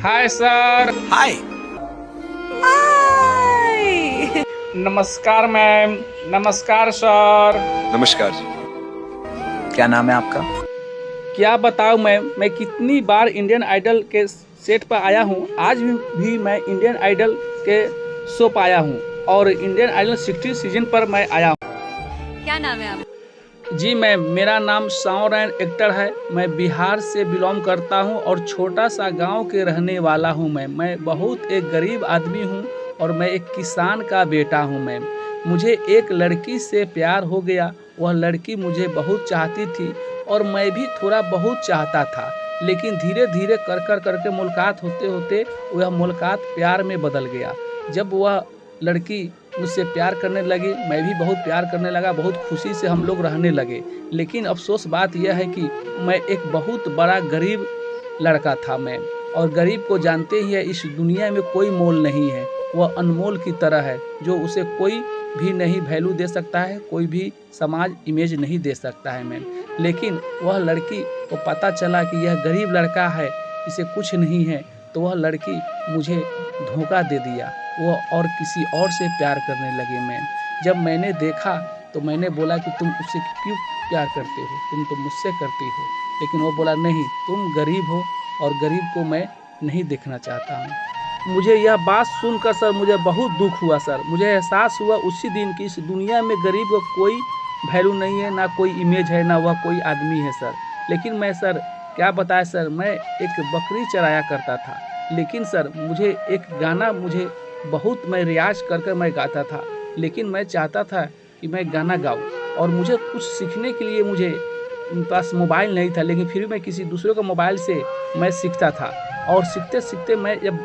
हाय sir. हाय। नमस्कार ma'am. नमस्कार sir. नमस्कार। क्या नाम है आपका? क्या बताऊँ मैम, मैं कितनी बार इंडियन आइडल के सेट पर आया हूँ। आज भी मैं इंडियन आइडल के शो पर आया हूँ और इंडियन आइडल 60 सीजन पर मैं आया हूँ। क्या नाम है आप? जी मैम, मेरा नाम सावरन एक्टर है। मैं बिहार से बिलोंग करता हूँ और छोटा सा गांव के रहने वाला हूँ मैम। मैं बहुत एक गरीब आदमी हूँ और मैं एक किसान का बेटा हूँ मैम। मुझे एक लड़की से प्यार हो गया। वह लड़की मुझे बहुत चाहती थी और मैं भी थोड़ा बहुत चाहता था, लेकिन धीरे धीरे करके मुलाकात होते होते वह मुलाकात प्यार में बदल गया। जब वह लड़की मुझसे प्यार करने लगी, मैं भी बहुत प्यार करने लगा। बहुत खुशी से हम लोग रहने लगे। लेकिन अफसोस बात यह है कि मैं एक बहुत बड़ा गरीब लड़का था मैम, और गरीब को जानते ही है, इस दुनिया में कोई मोल नहीं है। वह अनमोल की तरह है जो उसे कोई भी नहीं वैल्यू दे सकता है, कोई भी समाज इमेज नहीं दे सकता है मैम। लेकिन वह लड़की को पता चला कि यह गरीब लड़का है, इसे कुछ नहीं है, तो वह लड़की मुझे धोखा दे दिया। वह और किसी और से प्यार करने लगी मैम। जब मैंने देखा तो मैंने बोला कि तुम उससे क्यों प्यार करते हो, तुम तो मुझसे करती हो। लेकिन वो बोला नहीं, तुम गरीब हो और गरीब को मैं नहीं देखना चाहता हूँ। मुझे यह बात सुनकर सर मुझे बहुत दुख हुआ सर। मुझे एहसास हुआ उसी दिन कि इस दुनिया में गरीब का कोई वैल्यू नहीं है, ना कोई इमेज है, ना वह कोई आदमी है सर। लेकिन मैं सर क्या बताया सर, मैं एक बकरी चराया करता था। लेकिन सर मुझे एक गाना मैं रियाज कर मैं गाता था। लेकिन मैं चाहता था कि मैं गाना गाऊं, और मुझे कुछ सीखने के लिए मुझे पास मोबाइल नहीं था, लेकिन फिर भी मैं किसी दूसरे का मोबाइल से मैं सीखता था। और सीखते सीखते मैं जब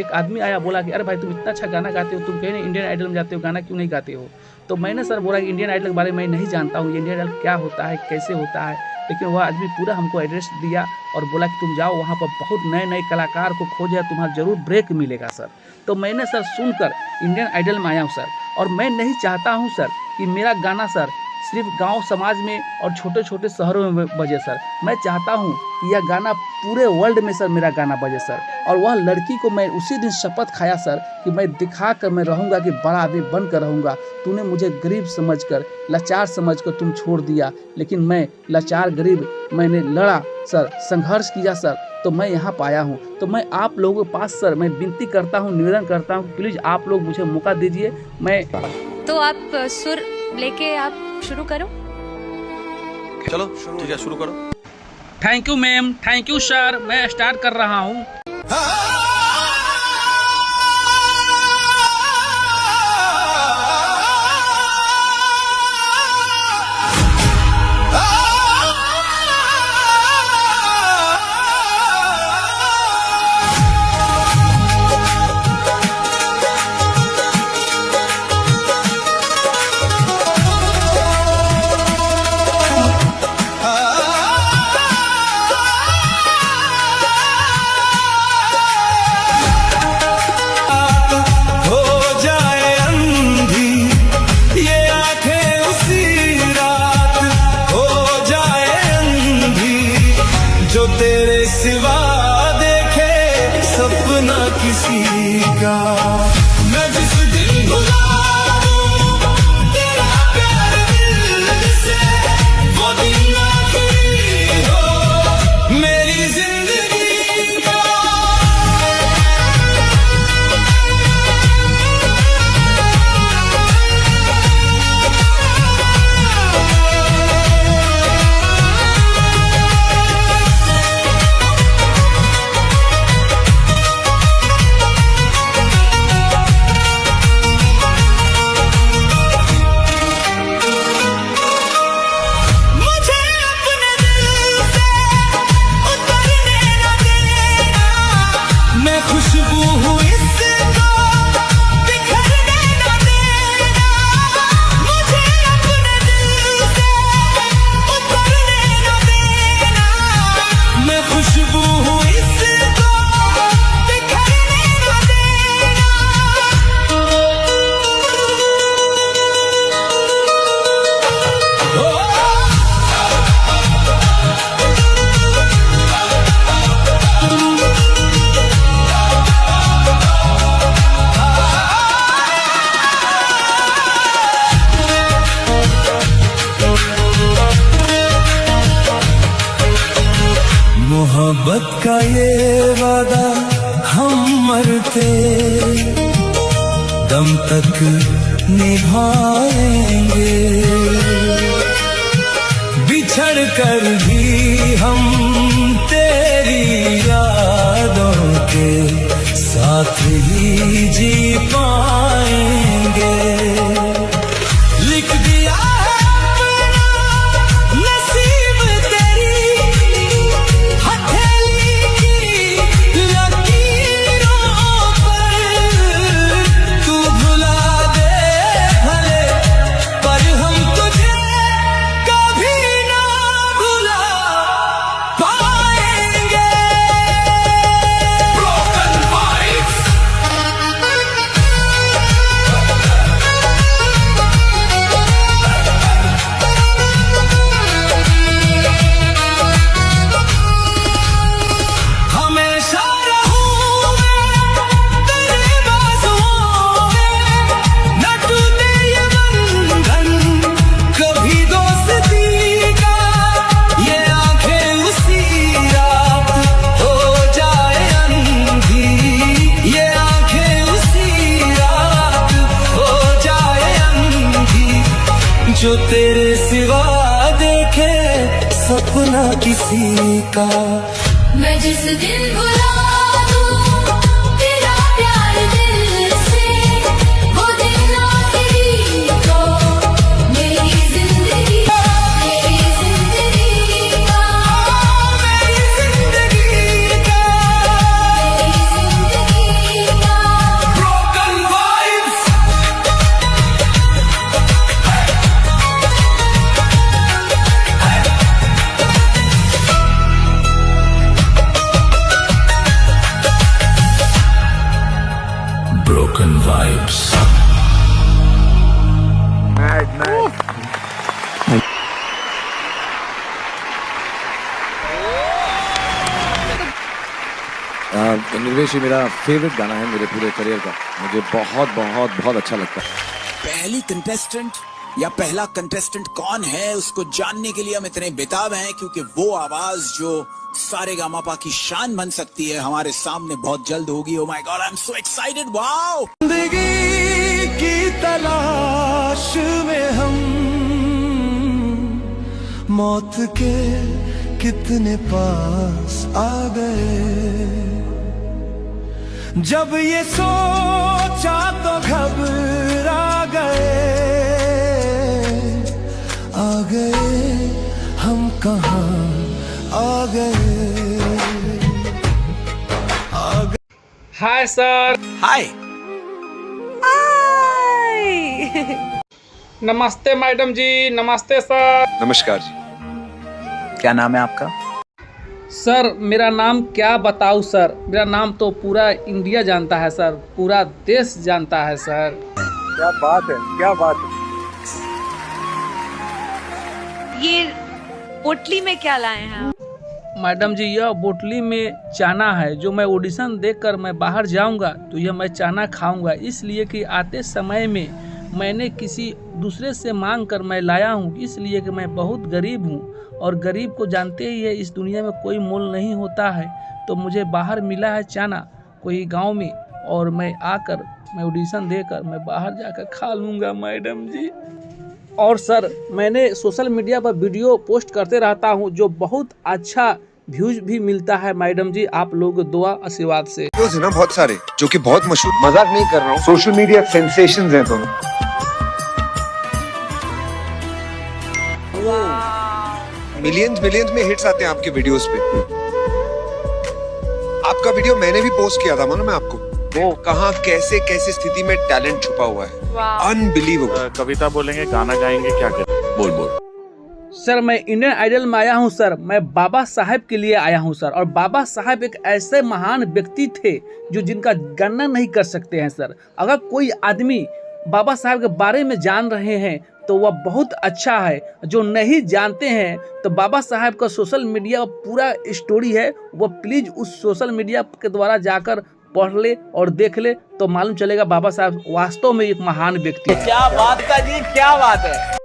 एक आदमी आया, बोला कि अरे भाई तुम इतना अच्छा गाना गाते हो, तुम कहीं नहीं इंडियन आइडल में जाते हो, गाना क्यों नहीं गाते हो? तो मैंने सर बोला कि इंडियन आइडल के बारे में नहीं जानता हूँ, इंडियन आइडल क्या होता है, कैसे होता है। लेकिन वह आदमी पूरा हमको एड्रेस दिया और बोला कि तुम जाओ वहाँ पर बहुत नए नए कलाकार को खोजा, तुम्हारा ज़रूर ब्रेक मिलेगा सर। तो मैंने सर सुनकर इंडियन आइडल में आया हूँ सर। और मैं नहीं चाहता हूँ सर कि मेरा गाना सर सिर्फ गांव समाज में और छोटे छोटे शहरों में बजे सर। मैं चाहता हूँ कि यह गाना पूरे वर्ल्ड में सर मेरा गाना बजे सर। और वह लड़की को मैं उसी दिन शपथ खाया सर कि मैं दिखा कर मैं रहूँगा, कि बड़ा आदमी बन कर रहूँगा। तूने मुझे गरीब समझकर, लाचार समझकर तुम छोड़ दिया, लेकिन मैं लाचार गरीब मैंने लड़ा सर, संघर्ष किया सर, तो मैं यहाँ पाया हूँ। तो मैं आप लोगों के पास सर मैं विनती करता हूँ, निवेदन करता हूँ, प्लीज़ आप लोग मुझे मौका दीजिए। मैं तो आप सुर लेके आप शुरू करो। चलो ठीक है, शुरू करो। Thank you ma'am, thank you sir. मैं स्टार्ट कर रहा हूँ। जो तेरे सिवा देखे सपना किसी का, मैं जिस दिन भुला दूं तेरा प्यार दिल से, वो दिन आखिरी हो मेरी जिंदगी का। मोहब्बत का ये वादा हम मरते दम तक निभाएंगे, बिछड़ कर भी हम तेरी यादों के साथ ही जी पाएंगे। लिख दिया है नसीब तेरी हथेली की लकीरों पर, तू भुला दे भले पर हम तुझे कभी ना भुला पाएंगे। Broken vibes. हमेशा रहूं मैं तेरे बाजुओं में, न टूटे ये बंधन कभी दोस्ती का, ये आंखें उसी रात हो जाए अंधी, ये आंखें उसी रात हो जाए अंधी, जो तेरे सिवा देखे सपना किसी का। मैं जिस दिन भुला दूं तेरा प्यार दिल से, वो दिन आखिरी को मेरी जिंदगी का, मेरी जिंदगी का, मेरी जिंदगी का। मेरी जिंदगी का। Broken vibes. Broken vibes. निर्वेश ये मेरा फेवरेट गाना है मेरे पूरे करियर का, मुझे बहुत बहुत बहुत अच्छा लगता है। पहली कंटेस्टेंट या पहला कंटेस्टेंट कौन है उसको जानने के लिए हम इतने बेताब हैं, क्योंकि वो आवाज जो सारेगामापा की शान बन सकती है हमारे सामने बहुत जल्द होगी। Oh my God, I am so excited. Wow, जिंदगी की तलाश में हम मौत के कितने पास आ गए, जब ये सोचा तो घबरा गए, आ गए हम कहाँ आ गए, आ गए। Hi sir. हाय। नमस्ते मैडम जी। नमस्ते सर। नमस्कार जी। क्या नाम है आपका? सर मेरा नाम क्या बताऊं सर, मेरा नाम तो पूरा इंडिया जानता है सर, पूरा देश जानता है सर। क्या बात है, क्या बात है। ये पोटली में क्या लाए हैं आप? मैडम जी यह बोतली में चाना है, जो मैं ऑडिशन देकर मैं बाहर जाऊंगा तो यह मैं चाना खाऊंगा, इसलिए कि आते समय में मैंने किसी दूसरे से मांग कर मैं लाया हूँ, इसलिए कि मैं बहुत गरीब हूँ और गरीब को जानते ही है इस दुनिया में कोई मोल नहीं होता है। तो मुझे बाहर मिला है चाना कोई गांव में, और मैं आकर मैं ऑडिशन देकर मैं बाहर जाकर खा लूँगा मैडम जी। और सर मैंने सोशल मीडिया पर वीडियो पोस्ट करते रहता हूँ, जो बहुत अच्छा व्यूज भी मिलता है मैडम जी, आप लोग दुआ आशीर्वाद से। वीडियोस है ना बहुत सारे जो कि बहुत मशहूर, मजाक नहीं कर रहा हूँ, सोशल मीडिया सेंसेशंस हैं तुम। मिलियंस में हिट्स आते हैं आपके वीडियोस पे। आपका वीडियो मैंने भी पोस्ट किया था, मालूम है आपको? वो कहाँ कैसे कैसे स्थिति में टैलेंट छुपा हुआ है, अनबिलीवेबल। कविता बोलेंगे, गाना गाएंगे, क्या करें? बोल बोल। सर मैं इंडियन आइडल में आया हूँ सर, मैं बाबा साहब के लिए आया हूँ सर, और बाबा साहब एक ऐसे महान व्यक्ति थे जो जिनका गणना नहीं कर सकते हैं सर। अगर कोई आदमी बाबा साहब के बारे में जान रहे हैं तो वह बहुत अच्छा है, जो नहीं जानते हैं तो बाबा साहब का सोशल मीडिया पूरा स्टोरी है, वह प्लीज उस सोशल मीडिया के द्वारा जाकर पढ़ ले और देख ले तो मालूम चलेगा बाबा साहब वास्तव में एक महान व्यक्ति है। क्या बात का जी, क्या बात है।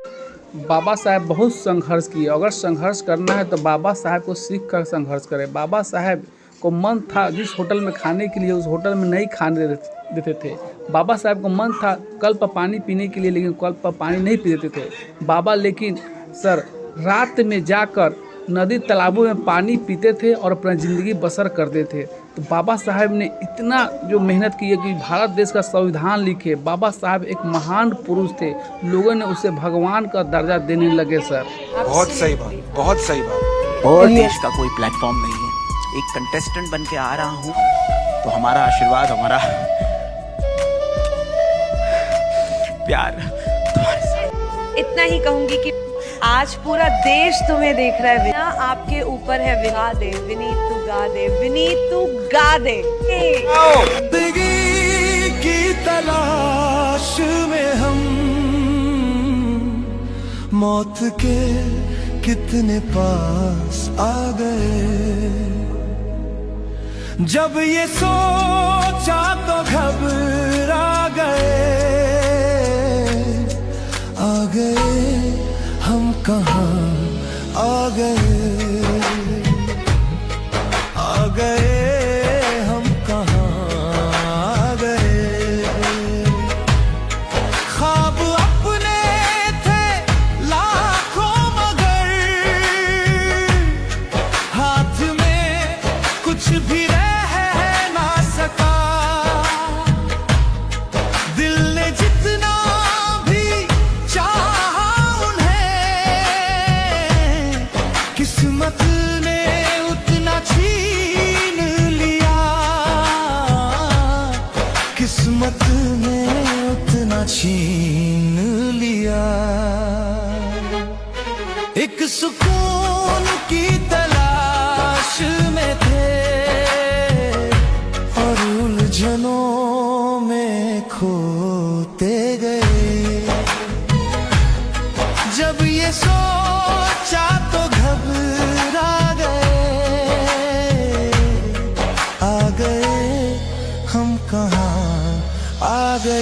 बाबा साहब बहुत संघर्ष किए। अगर संघर्ष करना है तो बाबा साहब को सीख कर संघर्ष करें। बाबा साहब को मन था जिस होटल में खाने के लिए उस होटल में नहीं खाने देते थे। बाबा साहब को मन था कल पर पानी पीने के लिए, लेकिन कल पर पानी नहीं पी देते थे बाबा। लेकिन सर रात में जाकर नदी तालाबों में पानी पीते थे और अपना ज़िंदगी बसर करते थे। तो बाबा साहब ने इतना जो मेहनत की है कि भारत देश का संविधान लिखे। बाबा साहब एक महान पुरुष थे, लोगों ने उसे भगवान का दर्जा देने लगे सर। बहुत सही बात, बहुत सही बात। और देश का कोई प्लेटफॉर्म नहीं है, एक कंटेस्टेंट बन के आ रहा हूँ, तो हमारा आशीर्वाद, हमारा प्यार तुम्हारे साथ। इतना ही कहूंगी कि आज पूरा देश तुम्हें देख रहा है। विना आपके ऊपर है। गा दे विनीत, तू गा दे विनीत, तू गा दे। जिंदगी की तलाश में हम मौत के कितने पास आ गए। जब ये सोचा तो घबरा गए, आ गए हम कहाँ आ गए, आ गए हम कहाँ आ गए। ख्वाब अपने थे लाखों मगर हाथ में कुछ भी रह ना सका। दिल ने जितना भी चाहा किस्मत ने उतना छीन लिया, किस्मत ने उतना छीन लिया। एक सुकून की तलाश में थे और उलझनों में खोते गए। जब ये सोचा तो घबरा गए, आ गए हम कहाँ आ गए।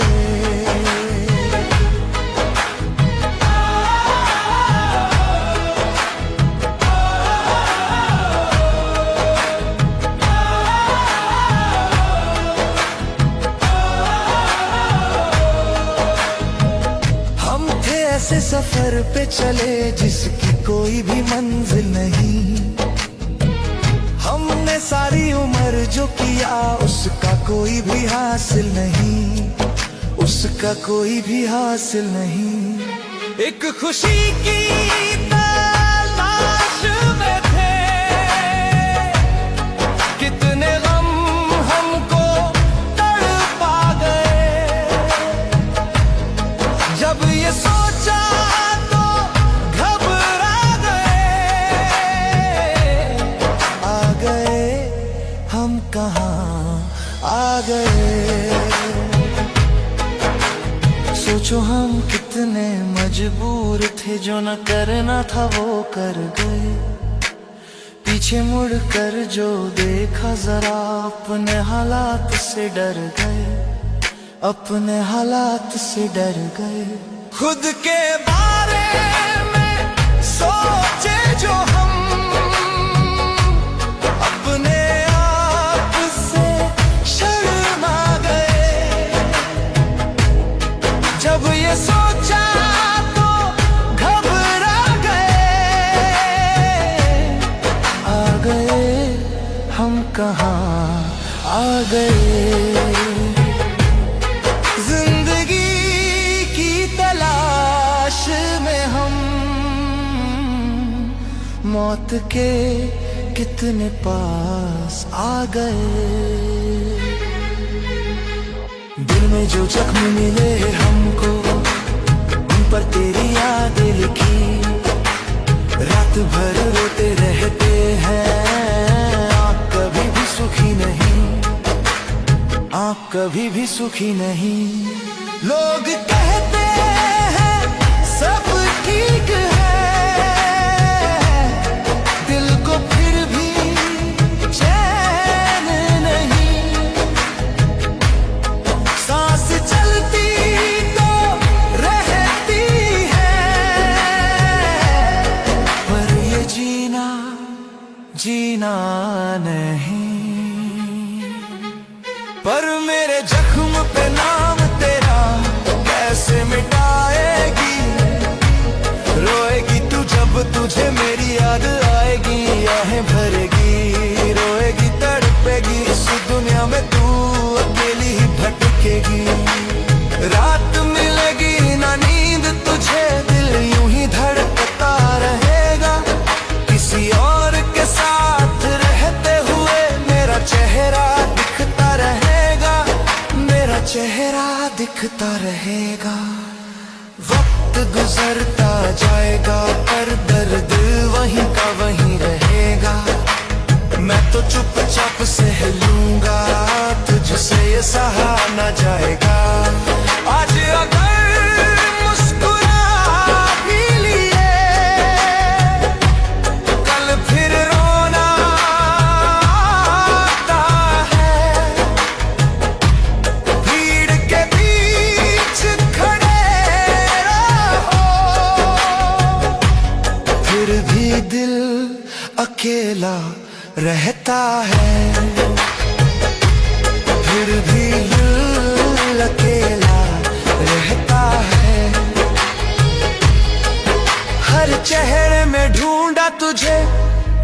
हम थे ऐसे सफर पे चले जिसकी कोई भी मंजिल नहीं। हमने सारी उम्र जो किया उसका कोई भी हासिल नहीं, उसका कोई भी हासिल नहीं। एक खुशी की तलाश में थे, कितने गम हमको तड़पा गए। जब ये सोचा तो घबरा गए, आ गए हम कहाँ आ गए। सोचो हम कितने मजबूर थे, जो न करना था वो कर गए। पीछे मुड़ कर जो देखा जरा अपने हालात से डर गए, अपने हालात से डर गए। खुद के बारे में सोचे जो हम अपने आप से शर्मा गए। जब ये सोचा तो घबरा गए, आ गए हम कहाँ आ गए। जिंदगी की तलाश में हम मौत के कितने पास आ गए। दिल में जो जख्म मिले हमको, उन पर तेरी यादें लिखी। रात भर रोते रहते हैं, आप कभी भी सुखी नहीं, आप कभी भी सुखी नहीं। लोग कहते हैं सब ठीक है, दिल को फिर भी चैन नहीं। सांस चलती तो रहती है, नहीं, पर मेरे जख्म पे नाम तेरा कैसे मिटाएगी। रोएगी तू जब तुझे मेरी याद आएगी, आहें भरेगी, रोएगी तड़पेगी, इस दुनिया में तू अकेली ही भटकेगी। रात मिलेगी ना नींद तुझे, दिल यूं ही धड़कता रहेगा, किसी और के साथ रहते हुए मेरा चेहरा दिखता रहेगा, मेरा चेहरा दिखता रहेगा। वक्त गुजरता जाएगा पर दर्द वहीं का वहीं रहेगा, मैं तो चुपचाप सह लूंगा, तुझसे ये सहा न जाएगा। आज अगर मुस्कुरा भी लिए तो कल फिर रोना आता है। भीड़ के बीच खड़े रहो, फिर भी दिल अकेला रहता है, फिर भी दिल अकेला रहता है। हर चेहरे में ढूंढा तुझे,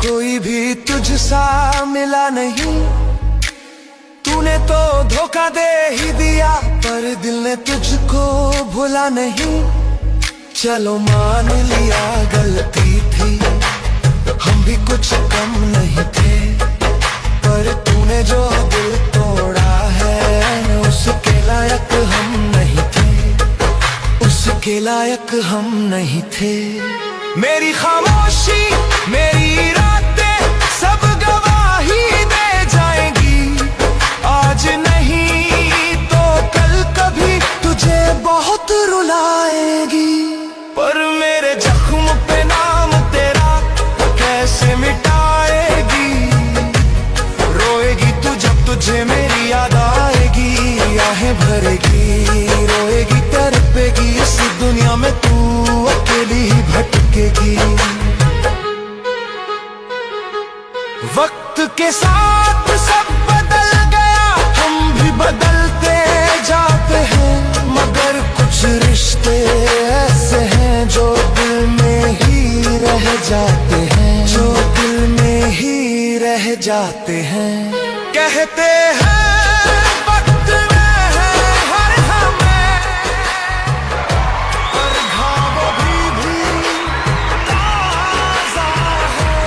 कोई भी तुझसा मिला नहीं, तूने तो धोखा दे ही दिया, पर दिल ने तुझको भुला नहीं। चलो मान लिया गलती थी, हम भी कुछ कम नहीं थे, पर तूने जो दिल तोड़ा है उसके लायक हम नहीं थे, उसके लायक हम नहीं थे। मेरी खामोशी मेरी रातें सब गवाही दे जाएंगी, आज नहीं तो कल कभी तुझे बहुत रुलाएगी। पर मेरे जख्म पे नाम तेरा कैसे मिटाएगी, रोएगी तू जब तुझे मेरी याद आएगी, आहें भरेगी, रोएगी तड़पेगी, इस दुनिया में तू अकेली ही भटकेगी। वक्त के साथ सब बदल गया, हम भी बदलते जाते हैं, मगर कुछ रिश्ते ऐसे हैं जो दिल में ही रह जाते हैं, जो दिल में ही रह जाते हैं। कहते हैं वक्त में है हर हमें, और घाव भी ताजा है।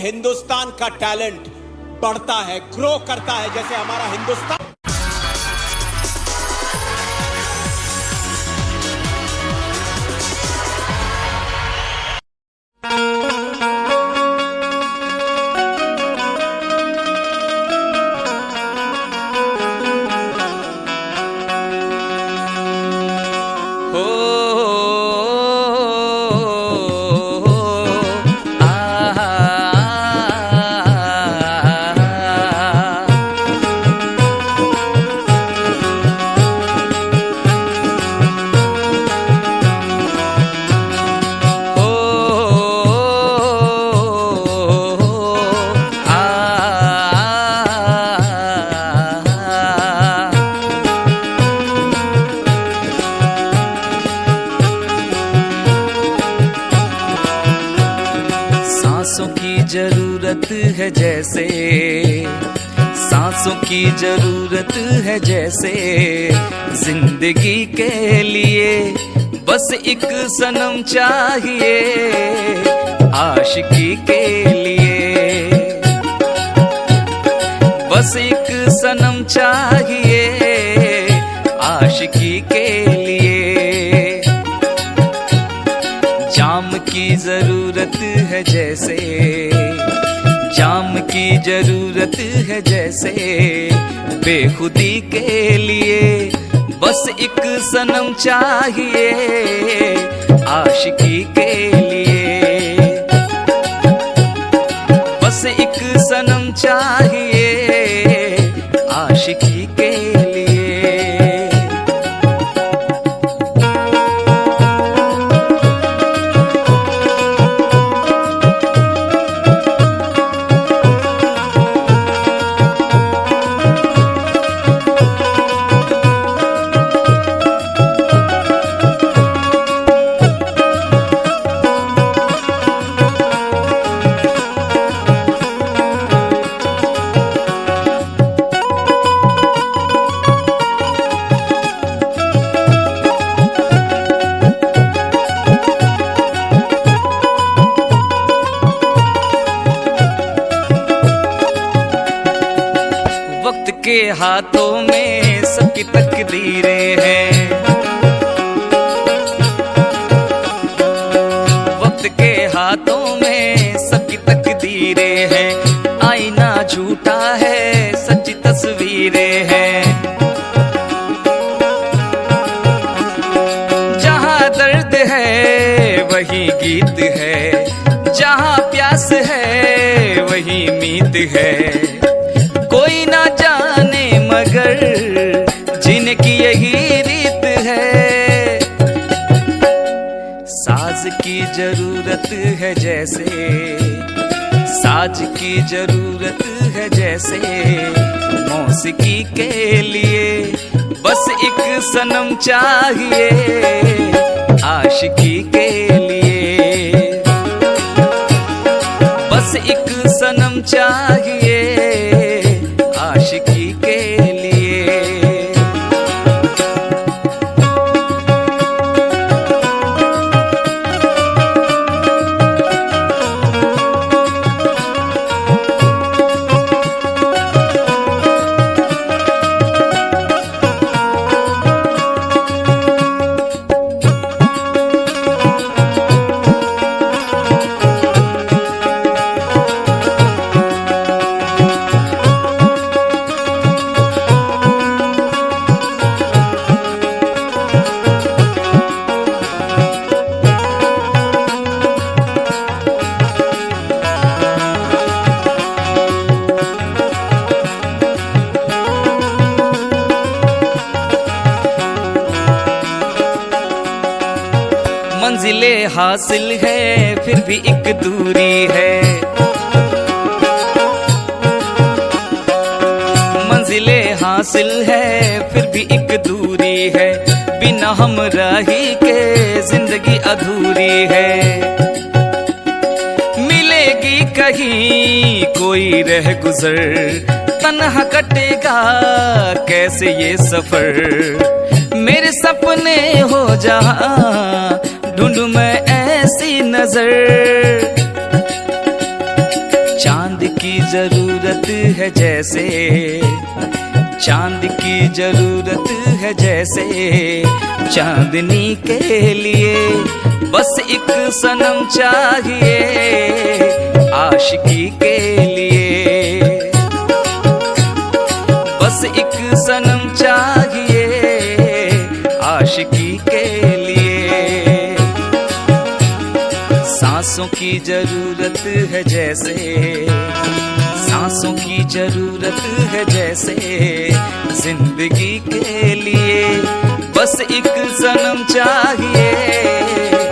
हिंदुस्तान का टैलेंट बढ़ता है, ग्रो करता है, जैसे हमारा हिंदुस्तान। जरूरत है जैसे, सांसों की जरूरत है जैसे, जिंदगी के लिए बस एक सनम चाहिए, आशिकी के लिए बस एक सनम चाहिए, आशिकी के लिए। जाम की जरूरत है जैसे, जाम की जरूरत है जैसे, बेखुदी के लिए बस एक सनम चाहिए, आशिकी के लिए बस एक सनम चाहिए, आशिकी के लिए। हाथों में सबकी तकदीरें हैं, वक्त के हाथों में सबकी तकदीरें हैं। आईना झूठा है, सच्ची तस्वीरें हैं। जहाँ दर्द है वही गीत है, जहाँ प्यास है वही मीत है। कोई ना जाने मगर जिनकी यही रीत है। साज की जरूरत है जैसे, साज की जरूरत है जैसे, मौसीकी के लिए बस एक सनम चाहिए आशिकी के लिए। बस एक सनम चाहिए आशिकी के लिए। मंजिलें हासिल है फिर भी एक दूरी है, मंजिलें हासिल है फिर भी एक दूरी है। बिना हमराही के जिंदगी अधूरी है। मिलेगी कहीं कोई रह गुजर, तन्हा कटेगा कैसे ये सफर। मेरे सपने हो जहां ढूंढूं मैं ऐसी नजर। चांद की जरूरत है जैसे, चांद की जरूरत है जैसे, चांदनी के लिए बस एक सनम चाहिए आशिकी के लिए। बस एक सनम चाहिए आशिकी के लिए। सांसों की जरूरत है जैसे, सांसों की जरूरत है जैसे, जिंदगी के लिए बस एक सनम चाहिए